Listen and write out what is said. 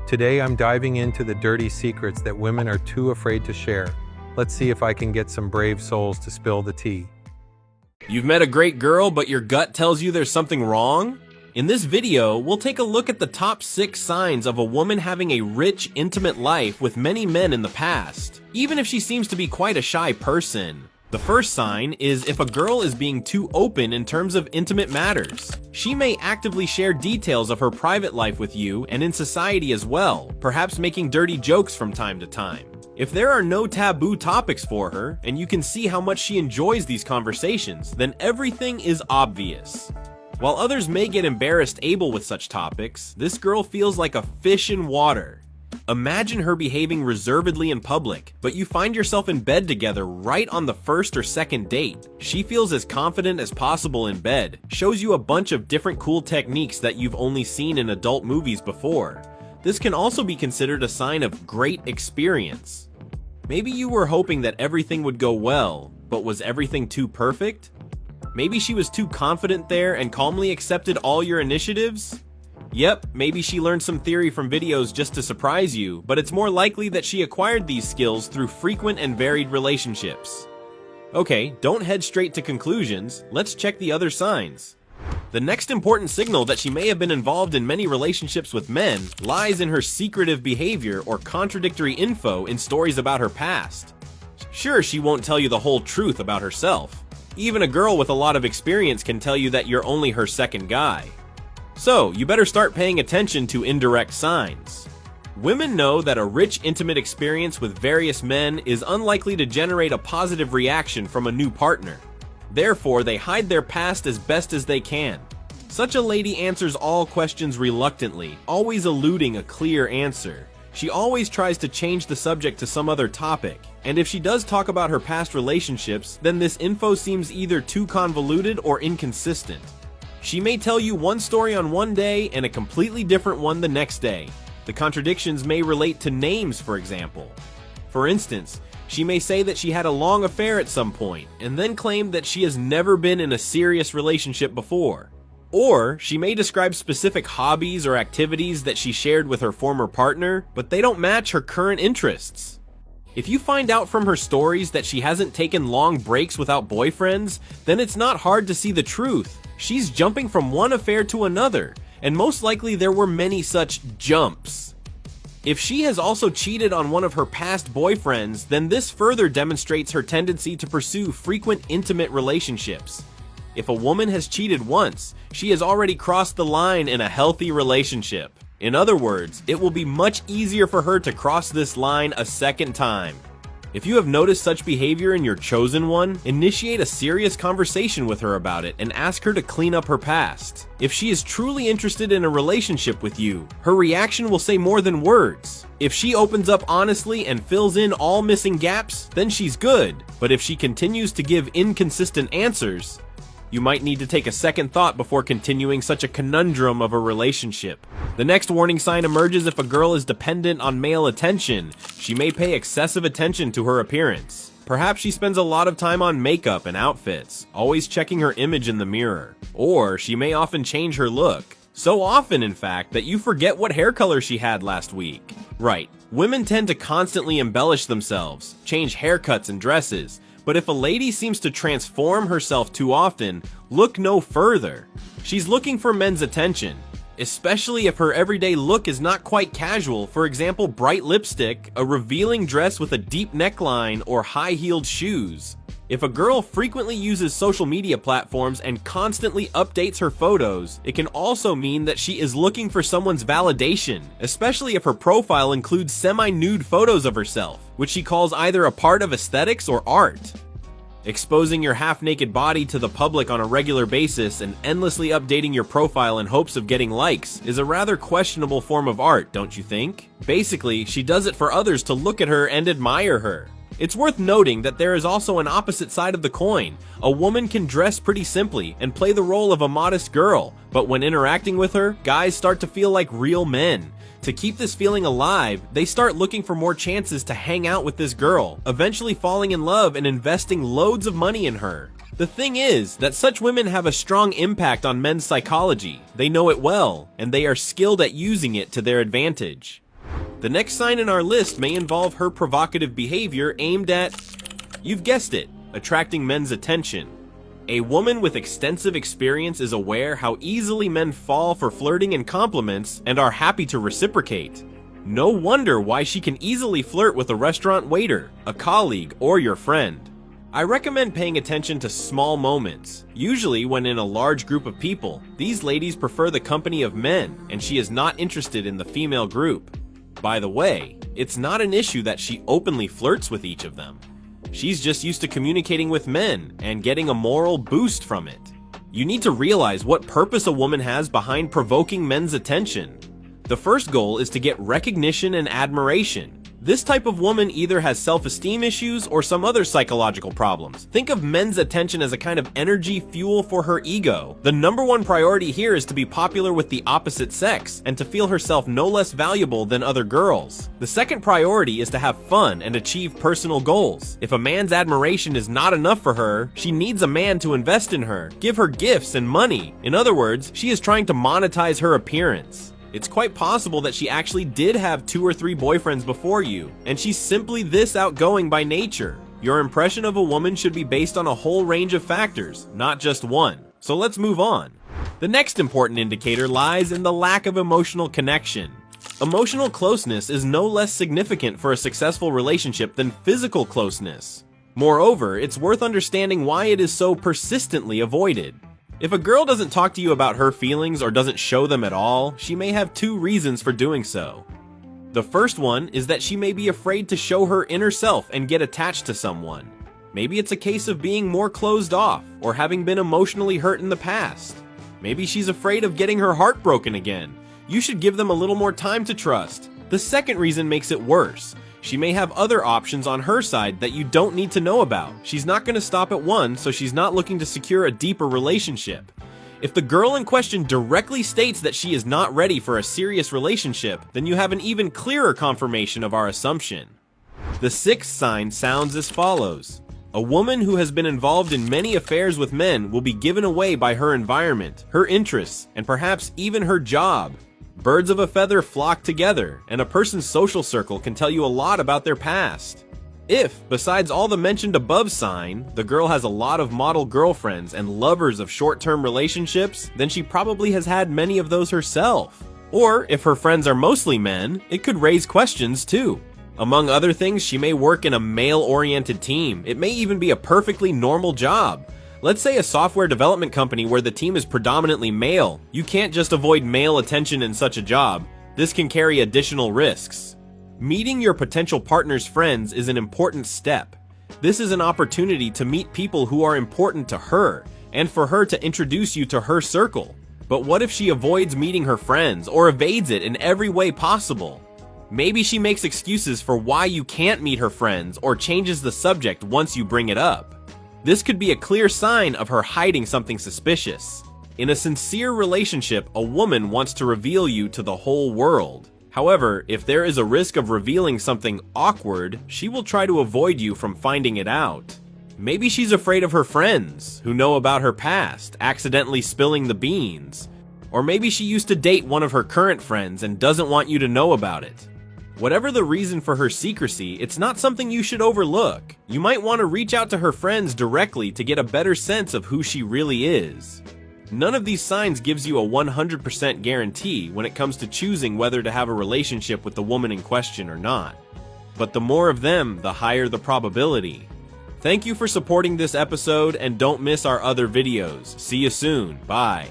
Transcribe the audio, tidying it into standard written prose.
Today I'm diving into the dirty secrets that women are too afraid to share. Let's see if I can get some brave souls to spill the tea. You've met a great girl, but your gut tells you there's something wrong? In this video, we'll take a look at the top 6 signs of a woman having a rich, intimate life with many men in the past, even if she seems to be quite a shy person. The first sign is if a girl is being too open in terms of intimate matters. She may actively share details of her private life with you and in society as well, perhaps making dirty jokes from time to time. If there are no taboo topics for her, and you can see how much she enjoys these conversations, then everything is obvious. While others may get embarrassed with such topics, this girl feels like a fish in water. Imagine her behaving reservedly in public, but you find yourself in bed together right on the first or second date. She feels as confident as possible in bed, shows you a bunch of different cool techniques that you've only seen in adult movies before. This can also be considered a sign of great experience. Maybe you were hoping that everything would go well, but was everything too perfect? Maybe she was too confident there and calmly accepted all your initiatives? Yep, maybe she learned some theory from videos just to surprise you, but it's more likely that she acquired these skills through frequent and varied relationships. Okay, don't head straight to conclusions, let's check the other signs. The next important signal that she may have been involved in many relationships with men lies in her secretive behavior or contradictory info in stories about her past. Sure, she won't tell you the whole truth about herself. Even a girl with a lot of experience can tell you that you're only her second guy. So, you better start paying attention to indirect signs. Women know that a rich, intimate experience with various men is unlikely to generate a positive reaction from a new partner. Therefore, they hide their past as best as they can. Such a lady answers all questions reluctantly, always eluding a clear answer. She always tries to change the subject to some other topic, and if she does talk about her past relationships, then this info seems either too convoluted or inconsistent. She may tell you one story on one day and a completely different one the next day. The contradictions may relate to names, for example. For instance, she may say that she had a long affair at some point, and then claim that she has never been in a serious relationship before. Or, she may describe specific hobbies or activities that she shared with her former partner, but they don't match her current interests. If you find out from her stories that she hasn't taken long breaks without boyfriends, then it's not hard to see the truth. She's jumping from one affair to another, and most likely there were many such jumps. If she has also cheated on one of her past boyfriends, then this further demonstrates her tendency to pursue frequent intimate relationships. If a woman has cheated once, she has already crossed the line in a healthy relationship. In other words, it will be much easier for her to cross this line a second time. If you have noticed such behavior in your chosen one, initiate a serious conversation with her about it and ask her to clean up her past. If she is truly interested in a relationship with you, her reaction will say more than words. If she opens up honestly and fills in all missing gaps, then she's good. But if she continues to give inconsistent answers, you might need to take a second thought before continuing such a conundrum of a relationship. The next warning sign emerges if a girl is dependent on male attention. She may pay excessive attention to her appearance. Perhaps she spends a lot of time on makeup and outfits, always checking her image in the mirror. Or she may often change her look. So often, in fact, that you forget what hair color she had last week. Right, women tend to constantly embellish themselves, change haircuts and dresses. But if a lady seems to transform herself too often, look no further. She's looking for men's attention, especially if her everyday look is not quite casual, for example bright lipstick, a revealing dress with a deep neckline, or high-heeled shoes. If a girl frequently uses social media platforms and constantly updates her photos, it can also mean that she is looking for someone's validation, especially if her profile includes semi-nude photos of herself, which she calls either a part of aesthetics or art. Exposing your half-naked body to the public on a regular basis and endlessly updating your profile in hopes of getting likes is a rather questionable form of art, don't you think? Basically, she does it for others to look at her and admire her. It's worth noting that there is also an opposite side of the coin. A woman can dress pretty simply and play the role of a modest girl, but when interacting with her, guys start to feel like real men. To keep this feeling alive, they start looking for more chances to hang out with this girl, eventually falling in love and investing loads of money in her. The thing is that such women have a strong impact on men's psychology. They know it well, and they are skilled at using it to their advantage. The next sign in our list may involve her provocative behavior aimed at, you've guessed it, attracting men's attention. A woman with extensive experience is aware how easily men fall for flirting and compliments and are happy to reciprocate. No wonder why she can easily flirt with a restaurant waiter, a colleague, or your friend. I recommend paying attention to small moments. Usually when in a large group of people, these ladies prefer the company of men and she is not interested in the female group. By the way, it's not an issue that she openly flirts with each of them. She's just used to communicating with men and getting a moral boost from it. You need to realize what purpose a woman has behind provoking men's attention. The first goal is to get recognition and admiration. This type of woman either has self-esteem issues or some other psychological problems. Think of men's attention as a kind of energy fuel for her ego. The number one priority here is to be popular with the opposite sex and to feel herself no less valuable than other girls. The second priority is to have fun and achieve personal goals. If a man's admiration is not enough for her, she needs a man to invest in her, give her gifts and money. In other words, she is trying to monetize her appearance. It's quite possible that she actually did have 2 or 3 boyfriends before you, and she's simply this outgoing by nature. Your impression of a woman should be based on a whole range of factors, not just one. So let's move on. The next important indicator lies in the lack of emotional connection. Emotional closeness is no less significant for a successful relationship than physical closeness. Moreover, it's worth understanding why it is so persistently avoided. If a girl doesn't talk to you about her feelings or doesn't show them at all, she may have 2 reasons for doing so. The first one is that she may be afraid to show her inner self and get attached to someone. Maybe it's a case of being more closed off or having been emotionally hurt in the past. Maybe she's afraid of getting her heart broken again. You should give them a little more time to trust. The second reason makes it worse. She may have other options on her side that you don't need to know about. She's not going to stop at one, so she's not looking to secure a deeper relationship. If the girl in question directly states that she is not ready for a serious relationship, then you have an even clearer confirmation of our assumption. The sixth sign sounds as follows. A woman who has been involved in many affairs with men will be given away by her environment, her interests, and perhaps even her job. Birds of a feather flock together, and a person's social circle can tell you a lot about their past. If, besides all the mentioned above sign, the girl has a lot of model girlfriends and lovers of short-term relationships, then she probably has had many of those herself. Or, if her friends are mostly men, it could raise questions too. Among other things, she may work in a male-oriented team. It may even be a perfectly normal job. Let's say a software development company where the team is predominantly male. You can't just avoid male attention in such a job. This can carry additional risks. Meeting your potential partner's friends is an important step. This is an opportunity to meet people who are important to her, and for her to introduce you to her circle. But what if she avoids meeting her friends, or evades it in every way possible? Maybe she makes excuses for why you can't meet her friends, or changes the subject once you bring it up. This could be a clear sign of her hiding something suspicious. In a sincere relationship, a woman wants to reveal you to the whole world. However, if there is a risk of revealing something awkward, she will try to avoid you from finding it out. Maybe she's afraid of her friends, who know about her past, accidentally spilling the beans. Or maybe she used to date one of her current friends and doesn't want you to know about it. Whatever the reason for her secrecy, it's not something you should overlook. You might want to reach out to her friends directly to get a better sense of who she really is. None of these signs gives you a 100% guarantee when it comes to choosing whether to have a relationship with the woman in question or not. But the more of them, the higher the probability. Thank you for supporting this episode, and don't miss our other videos. See you soon. Bye.